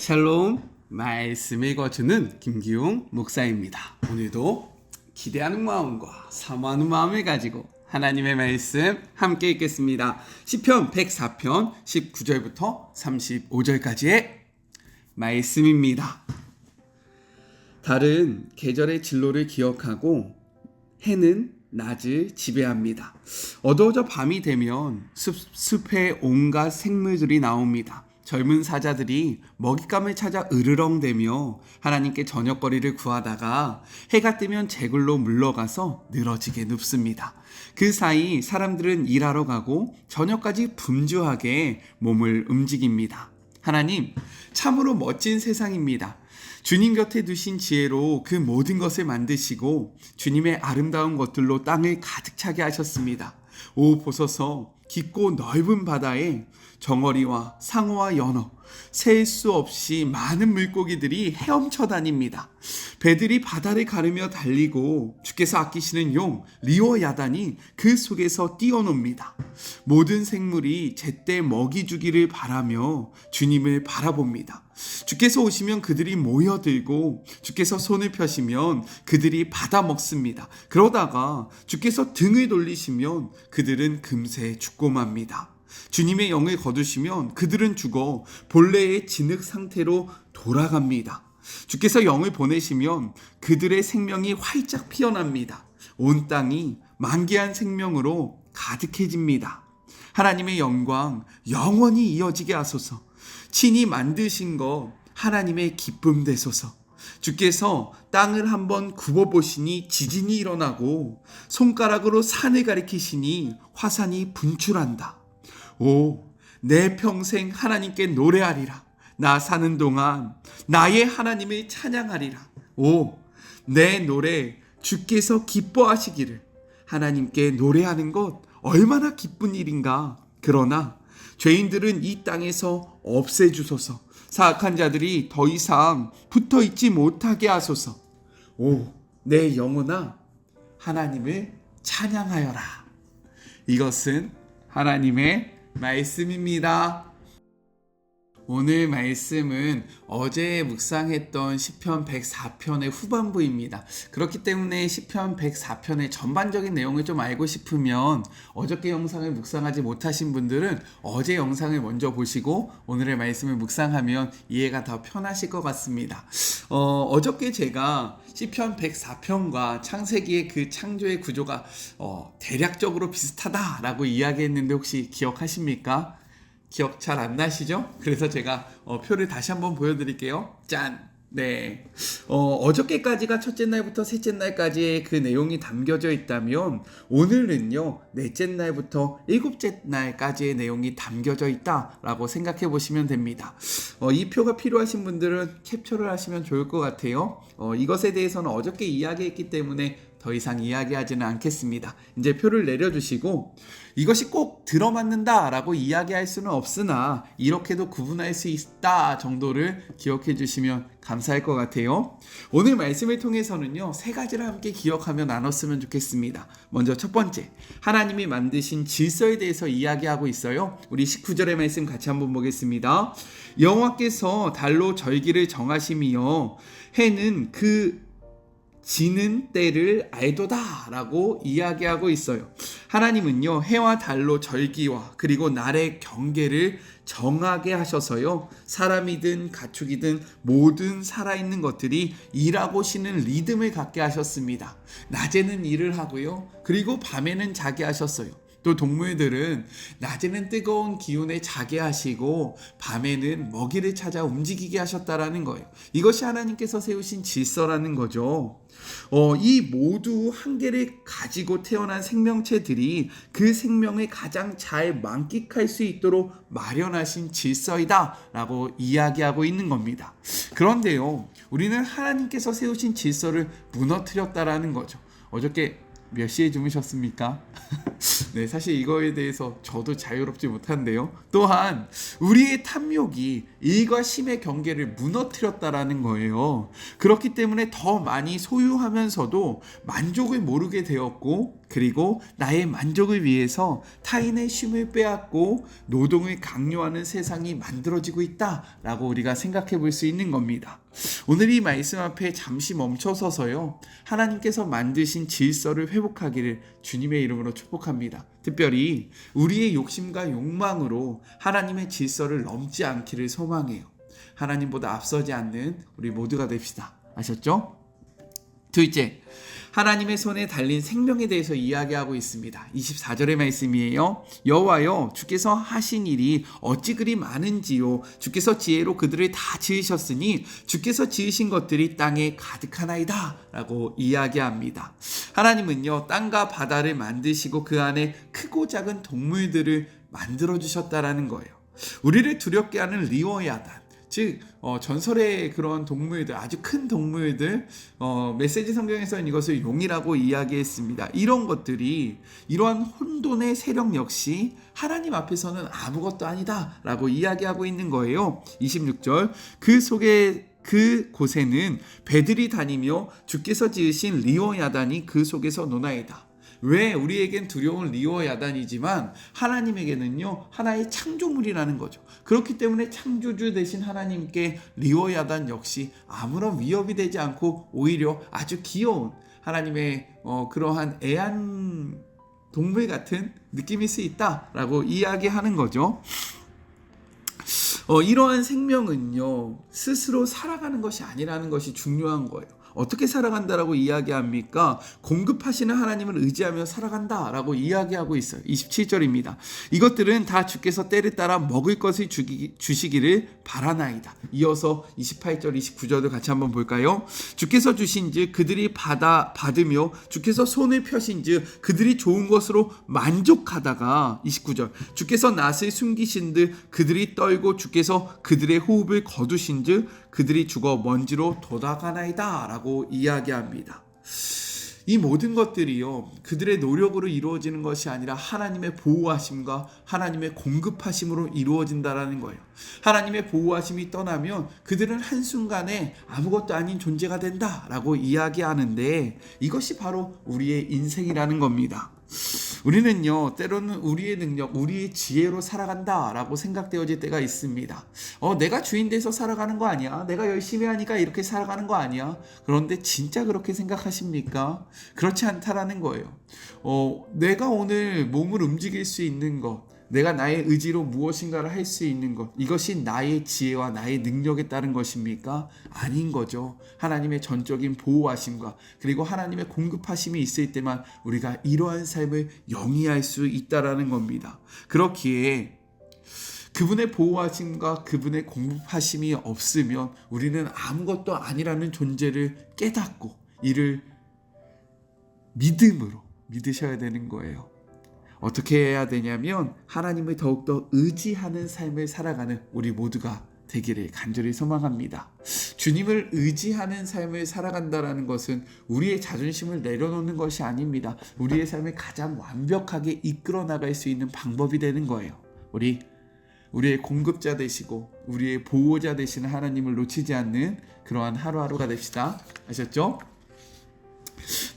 샬롬, 말씀 읽어주는 김기웅 목사입니다. 오늘도 기대하는 마음과 사모하는 마음을 가지고 하나님의 말씀 함께 읽겠습니다. 시편 104편 19절부터 35절까지의 말씀입니다. 달은 계절의 진로를 기억하고 해는 낮을 지배합니다. 어두워져 밤이 되면 숲에 온갖 생물들이 나옵니다. 젊은 사자들이 먹잇감을 찾아 으르렁대며 하나님께 저녁거리를 구하다가 해가 뜨면 제굴로 물러가서 늘어지게 눕습니다. 그 사이 사람들은 일하러 가고 저녁까지 분주하게 몸을 움직입니다. 하나님, 참으로 멋진 세상입니다. 주님 곁에 두신 지혜로 그 모든 것을 만드시고 주님의 아름다운 것들로 땅을 가득 차게 하셨습니다. 오, 보소서, 깊고 넓은 바다에 정어리와 상어와 연어, 셀 수 없이 많은 물고기들이 헤엄쳐 다닙니다. 배들이 바다를 가르며 달리고 주께서 아끼시는 용 리오야단이 그 속에서 뛰어놉니다. 모든 생물이 제때 먹이 주기를 바라며 주님을 바라봅니다. 주께서 오시면 그들이 모여들고 주께서 손을 펴시면 그들이 받아 먹습니다. 그러다가 주께서 등을 돌리시면 그들은 금세 죽고 맙니다. 주님의 영을 거두시면 그들은 죽어 본래의 진흙 상태로 돌아갑니다. 주께서 영을 보내시면 그들의 생명이 활짝 피어납니다. 온 땅이 만개한 생명으로 가득해집니다. 하나님의 영광 영원히 이어지게 하소서. 친히 만드신 것 하나님의 기쁨 되소서. 주께서 땅을 한번 굽어보시니 지진이 일어나고 손가락으로 산을 가리키시니 화산이 분출한다. 오, 내 평생 하나님께 노래하리라. 나 사는 동안 나의 하나님을 찬양하리라. 오, 내 노래 주께서 기뻐하시기를. 하나님께 노래하는 것 얼마나 기쁜 일인가. 그러나 죄인들은 이 땅에서 없애주소서. 사악한 자들이 더 이상 붙어있지 못하게 하소서. 오, 내 영혼아, 하나님을 찬양하여라. 이것은 하나님의 말씀입니다. 오늘 말씀은 어제 묵상했던 시편 104편의 후반부입니다. 그렇기 때문에 시편 104편의 전반적인 내용을 좀 알고 싶으면 어저께 영상을 묵상하지 못하신 분들은 어제 영상을 먼저 보시고 오늘의 말씀을 묵상하면 이해가 더 편하실 것 같습니다. 어저께 제가 시편 104편과 창세기의 그 창조의 구조가 대략적으로 비슷하다라고 이야기했는데 혹시 기억하십니까? 기억 잘 안 나시죠? 그래서 제가 표를 다시 한번 보여드릴게요. 짠! 네. 어저께까지가 첫째 날부터 셋째 날까지의 그 내용이 담겨져 있다면 오늘은요, 넷째 날부터 일곱째 날까지의 내용이 담겨져 있다라고 생각해 보시면 됩니다. 이 표가 필요하신 분들은 캡처를 하시면 좋을 것 같아요. 이것에 대해서는 어저께 이야기했기 때문에 더 이상 이야기하지는 않겠습니다. 이제 표를 내려주시고 이것이 꼭 들어맞는다 라고 이야기할 수는 없으나 이렇게도 구분할 수 있다 정도를 기억해 주시면 감사할 것 같아요. 오늘 말씀을 통해서는요, 세 가지를 함께 기억하며 나눴으면 좋겠습니다. 먼저 첫 번째, 하나님이 만드신 질서에 대해서 이야기하고 있어요. 우리 19절의 말씀 같이 한번 보겠습니다. 여호와께서 달로 절기를 정하심이요 해는 그 지는 때를 알도다 라고 이야기하고 있어요. 하나님은요, 해와 달로 절기와 그리고 날의 경계를 정하게 하셔서요, 사람이든 가축이든 모든 살아있는 것들이 일하고 쉬는 리듬을 갖게 하셨습니다. 낮에는 일을 하고요, 그리고 밤에는 자게 하셨어요. 또 동물들은 낮에는 뜨거운 기운에 자게 하시고 밤에는 먹이를 찾아 움직이게 하셨다라는 거예요. 이것이 하나님께서 세우신 질서라는 거죠. 이 모두 한계를 가지고 태어난 생명체들이 그 생명을 가장 잘 만끽할 수 있도록 마련하신 질서이다 라고 이야기하고 있는 겁니다. 그런데요, 우리는 하나님께서 세우신 질서를 무너뜨렸다라는 거죠. 어저께 몇 시에 주무셨습니까? 네, 사실 이거에 대해서 저도 자유롭지 못한데요. 또한 우리의 탐욕이 일과 심의 경계를 무너뜨렸다라는 거예요. 그렇기 때문에 더 많이 소유하면서도 만족을 모르게 되었고, 그리고 나의 만족을 위해서 타인의 쉼을 빼앗고 노동을 강요하는 세상이 만들어지고 있다라고 우리가 생각해 볼 수 있는 겁니다. 오늘 이 말씀 앞에 잠시 멈춰서서요, 하나님께서 만드신 질서를 회복하기를 주님의 이름으로 축복합니다. 특별히 우리의 욕심과 욕망으로 하나님의 질서를 넘지 않기를 소망해요. 하나님보다 앞서지 않는 우리 모두가 됩시다. 아셨죠? 둘째, 하나님의 손에 달린 생명에 대해서 이야기하고 있습니다. 24절의 말씀이에요. 여호와여, 주께서 하신 일이 어찌 그리 많은지요. 주께서 지혜로 그들을 다 지으셨으니 주께서 지으신 것들이 땅에 가득하나이다 라고 이야기합니다. 하나님은요, 땅과 바다를 만드시고 그 안에 크고 작은 동물들을 만들어주셨다라는 거예요. 우리를 두렵게 하는 리워야단, 즉 전설의 그런 동물들, 아주 큰 동물들, 메시지 성경에서는 이것을 용이라고 이야기했습니다. 이런 것들이, 이러한 혼돈의 세력 역시 하나님 앞에서는 아무것도 아니다 라고 이야기하고 있는 거예요. 26절, 그곳에는 배들이 다니며 주께서 지으신 리워야단이 그 속에서 노나이다. 왜 우리에겐 두려운 리워야단이지만 하나님에게는요, 하나의 창조물이라는 거죠. 그렇기 때문에 창조주 되신 하나님께 리워야단 역시 아무런 위협이 되지 않고 오히려 아주 귀여운 하나님의 그러한 애완 동물 같은 느낌일 수 있다라고 이야기하는 거죠. 이러한 생명은요, 스스로 살아가는 것이 아니라는 것이 중요한 거예요. 어떻게 살아간다라고 이야기합니까? 공급하시는 하나님을 의지하며 살아간다라고 이야기하고 있어요. 27절입니다. 이것들은 다 주께서 때를 따라 먹을 것을 주시기를 바라나이다. 이어서 28절, 29절도 같이 한번 볼까요? 주께서 주신즉 그들이 받으며 주께서 손을 펴신즉 그들이 좋은 것으로 만족하다가 29절, 주께서 낫을 숨기신즉 그들이 떨고 주께서 그들의 호흡을 거두신즉 그들이 죽어 먼지로 돌아가나이다 라고 이야기합니다. 이 모든 것들이요, 그들의 노력으로 이루어지는 것이 아니라 하나님의 보호하심과 하나님의 공급하심으로 이루어진다라는 거예요. 하나님의 보호하심이 떠나면 그들은 한순간에 아무것도 아닌 존재가 된다라고 이야기하는데, 이것이 바로 우리의 인생이라는 겁니다. 우리는요, 때로는 우리의 능력, 우리의 지혜로 살아간다라고 생각되어질 때가 있습니다. 내가 주인 돼서 살아가는 거 아니야? 내가 열심히 하니까 이렇게 살아가는 거 아니야? 그런데 진짜 그렇게 생각하십니까? 그렇지 않다라는 거예요. 내가 오늘 몸을 움직일 수 있는 것, 내가 나의 의지로 무엇인가를 할 수 있는 것, 이것이 나의 지혜와 나의 능력에 따른 것입니까? 아닌 거죠. 하나님의 전적인 보호하심과 그리고 하나님의 공급하심이 있을 때만 우리가 이러한 삶을 영위할 수 있다라는 겁니다. 그렇기에 그분의 보호하심과 그분의 공급하심이 없으면 우리는 아무것도 아니라는 존재를 깨닫고 이를 믿음으로 믿으셔야 되는 거예요. 어떻게 해야 되냐면 하나님을 더욱더 의지하는 삶을 살아가는 우리 모두가 되기를 간절히 소망합니다. 주님을 의지하는 삶을 살아간다는 것은 우리의 자존심을 내려놓는 것이 아닙니다. 우리의 삶을 가장 완벽하게 이끌어 나갈 수 있는 방법이 되는 거예요. 우리의 공급자 되시고 우리의 보호자 되시는 하나님을 놓치지 않는 그러한 하루하루가 됩시다. 아셨죠?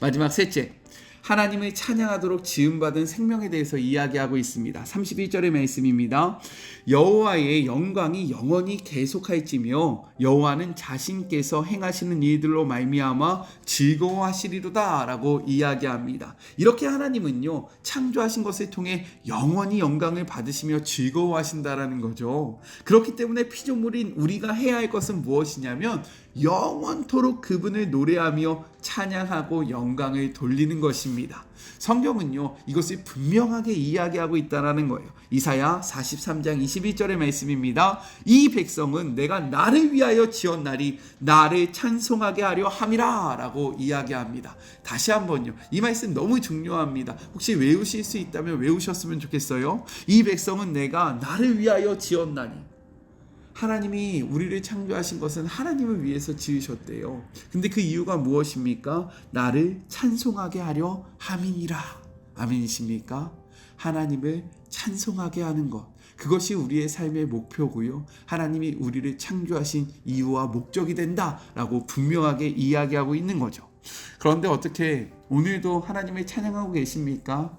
마지막 셋째, 하나님을 찬양하도록 지음받은 생명에 대해서 이야기하고 있습니다. 31절의 말씀입니다. 여호와의 영광이 영원히 계속할지며 여호와는 자신께서 행하시는 일들로 말미암아 즐거워하시리로다 라고 이야기합니다. 이렇게 하나님은요, 창조하신 것을 통해 영원히 영광을 받으시며 즐거워하신다라는 거죠. 그렇기 때문에 피조물인 우리가 해야 할 것은 무엇이냐면 영원토록 그분을 노래하며 찬양하고 영광을 돌리는 것입니다. 성경은요, 이것을 분명하게 이야기하고 있다는 거예요. 이사야 43장 21절의 말씀입니다. 이 백성은 내가 나를 위하여 지었나니 나를 찬송하게 하려 함이라 라고 이야기합니다. 다시 한번요, 이 말씀 너무 중요합니다. 혹시 외우실 수 있다면 외우셨으면 좋겠어요. 이 백성은 내가 나를 위하여 지었나니, 하나님이 우리를 창조하신 것은 하나님을 위해서 지으셨대요. 근데 그 이유가 무엇입니까? 나를 찬송하게 하려 함이니라. 아멘이십니까? 하나님을 찬송하게 하는 것, 그것이 우리의 삶의 목표고요. 하나님이 우리를 창조하신 이유와 목적이 된다라고 분명하게 이야기하고 있는 거죠. 그런데 어떻게 오늘도 하나님을 찬양하고 계십니까?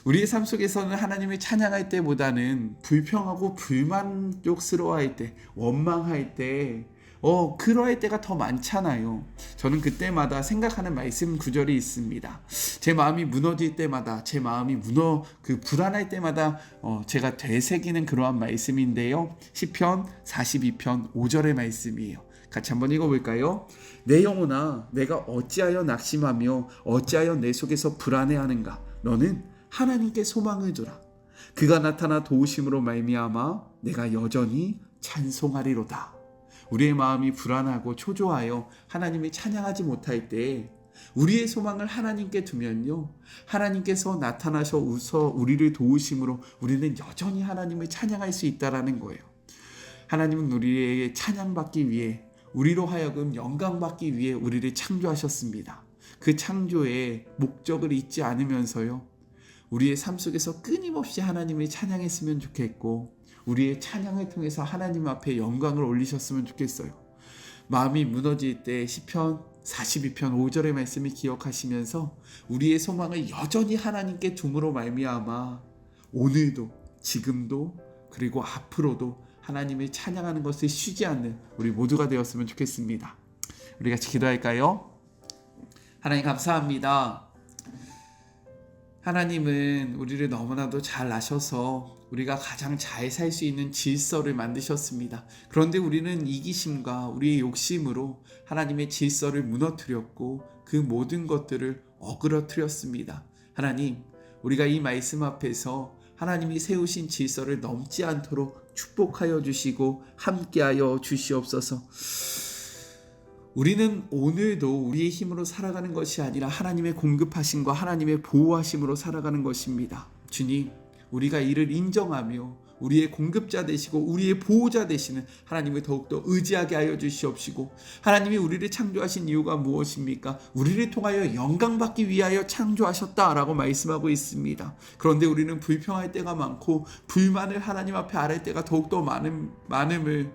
우리의 삶 속에서는 하나님을 찬양할 때보다는 불평하고 불만족스러워할 때, 원망할 때, 그럴 때가 더 많잖아요. 저는 그때마다 생각하는 말씀 구절이 있습니다. 제 마음이 무너질 때마다, 제 마음이 불안할 때마다 제가 되새기는 그러한 말씀인데요. 시편 42편 5절의 말씀이에요. 같이 한번 읽어볼까요? 내 영혼아, 내가 어찌하여 낙심하며 어찌하여 내 속에서 불안해하는가? 너는 하나님께 소망을 두라. 그가 나타나 도우심으로 말미암아 내가 여전히 찬송하리로다. 우리의 마음이 불안하고 초조하여 하나님을 찬양하지 못할 때 우리의 소망을 하나님께 두면요, 하나님께서 나타나셔서 우리를 도우심으로 우리는 여전히 하나님을 찬양할 수 있다라는 거예요. 하나님은 우리에게 찬양받기 위해, 우리로 하여금 영광받기 위해 우리를 창조하셨습니다. 그 창조의 목적을 잊지 않으면서요, 우리의 삶 속에서 끊임없이 하나님을 찬양했으면 좋겠고, 우리의 찬양을 통해서 하나님 앞에 영광을 올리셨으면 좋겠어요. 마음이 무너질 때 시편 42편 5절의 말씀을 기억하시면서 우리의 소망을 여전히 하나님께 둠으로 말미암아 오늘도, 지금도, 그리고 앞으로도 하나님을 찬양하는 것을 쉬지 않는 우리 모두가 되었으면 좋겠습니다. 우리 같이 기도할까요? 하나님 감사합니다. 하나님은 우리를 너무나도 잘 아셔서 우리가 가장 잘 살 수 있는 질서를 만드셨습니다. 그런데 우리는 이기심과 우리의 욕심으로 하나님의 질서를 무너뜨렸고 그 모든 것들을 어그러뜨렸습니다. 하나님, 우리가 이 말씀 앞에서 하나님이 세우신 질서를 넘지 않도록 축복하여 주시고 함께하여 주시옵소서. 우리는 오늘도 우리의 힘으로 살아가는 것이 아니라 하나님의 공급하심과 하나님의 보호하심으로 살아가는 것입니다. 주님, 우리가 이를 인정하며 우리의 공급자 되시고 우리의 보호자 되시는 하나님을 더욱더 의지하게 하여 주시옵시고, 하나님이 우리를 창조하신 이유가 무엇입니까? 우리를 통하여 영광받기 위하여 창조하셨다라고 말씀하고 있습니다. 그런데 우리는 불평할 때가 많고 불만을 하나님 앞에 아뢰 때가 더욱더 많음을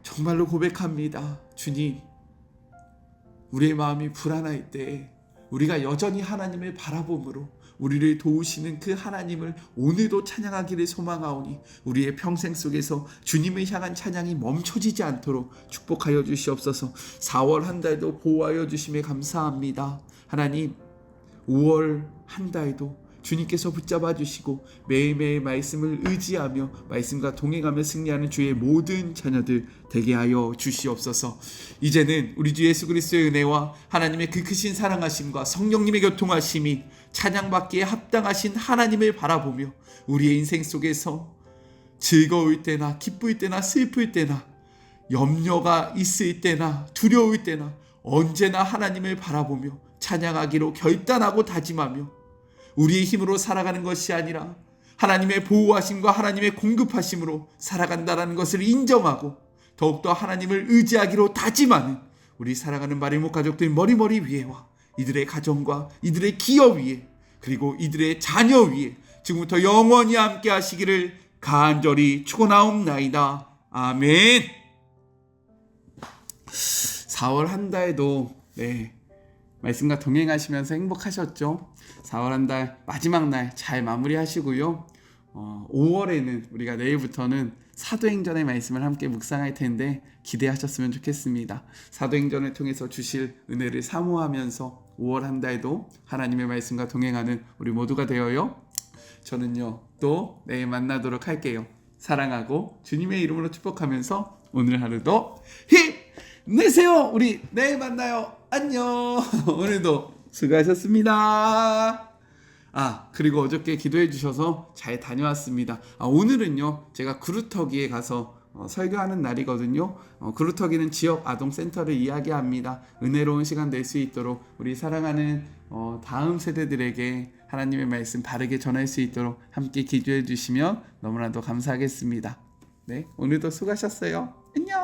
정말로 고백합니다. 주님, 우리의 마음이 불안할 때 우리가 여전히 하나님을 바라봄으로 우리를 도우시는 그 하나님을 오늘도 찬양하기를 소망하오니 우리의 평생 속에서 주님을 향한 찬양이 멈춰지지 않도록 축복하여 주시옵소서. 4월 한 달도 보호하여 주심에 감사합니다. 하나님, 5월 한 달도 주님께서 붙잡아 주시고 매일매일 말씀을 의지하며 말씀과 동행하며 승리하는 주의 모든 자녀들 되게 하여 주시옵소서. 이제는 우리 주 예수 그리스도의 은혜와 하나님의 그 크신 사랑하심과 성령님의 교통하심이 찬양받기에 합당하신 하나님을 바라보며 우리의 인생 속에서 즐거울 때나 기쁠 때나 슬플 때나 염려가 있을 때나 두려울 때나 언제나 하나님을 바라보며 찬양하기로 결단하고 다짐하며 우리의 힘으로 살아가는 것이 아니라 하나님의 보호하심과 하나님의 공급하심으로 살아간다는 것을 인정하고 더욱더 하나님을 의지하기로 다짐하는 우리 사랑하는 마리모 가족들 머리머리 위에와 이들의 가정과 이들의 기업 위에 그리고 이들의 자녀 위에 지금부터 영원히 함께 하시기를 간절히 축원하옵나이다. 아멘. 4월 한 달도 말씀과 동행하시면서 행복하셨죠? 4월 한 달 마지막 날 잘 마무리하시고요. 5월에는 우리가 내일부터는 사도행전의 말씀을 함께 묵상할 텐데 기대하셨으면 좋겠습니다. 사도행전을 통해서 주실 은혜를 사모하면서 5월 한 달도 하나님의 말씀과 동행하는 우리 모두가 되어요. 저는요 또 내일 만나도록 할게요. 사랑하고 주님의 이름으로 축복하면서 오늘 하루도 힘내세요. 우리 내일 만나요. 안녕. 오늘도 수고하셨습니다. 그리고 어저께 기도해 주셔서 잘 다녀왔습니다. 오늘은요 제가 구루터기에 가서 설교하는 날이거든요. 구루터기는 지역 아동센터를 이야기합니다. 은혜로운 시간 될 수 있도록 우리 사랑하는 다음 세대들에게 하나님의 말씀 바르게 전할 수 있도록 함께 기도해 주시면 너무나도 감사하겠습니다. 네, 오늘도 수고하셨어요. 안녕.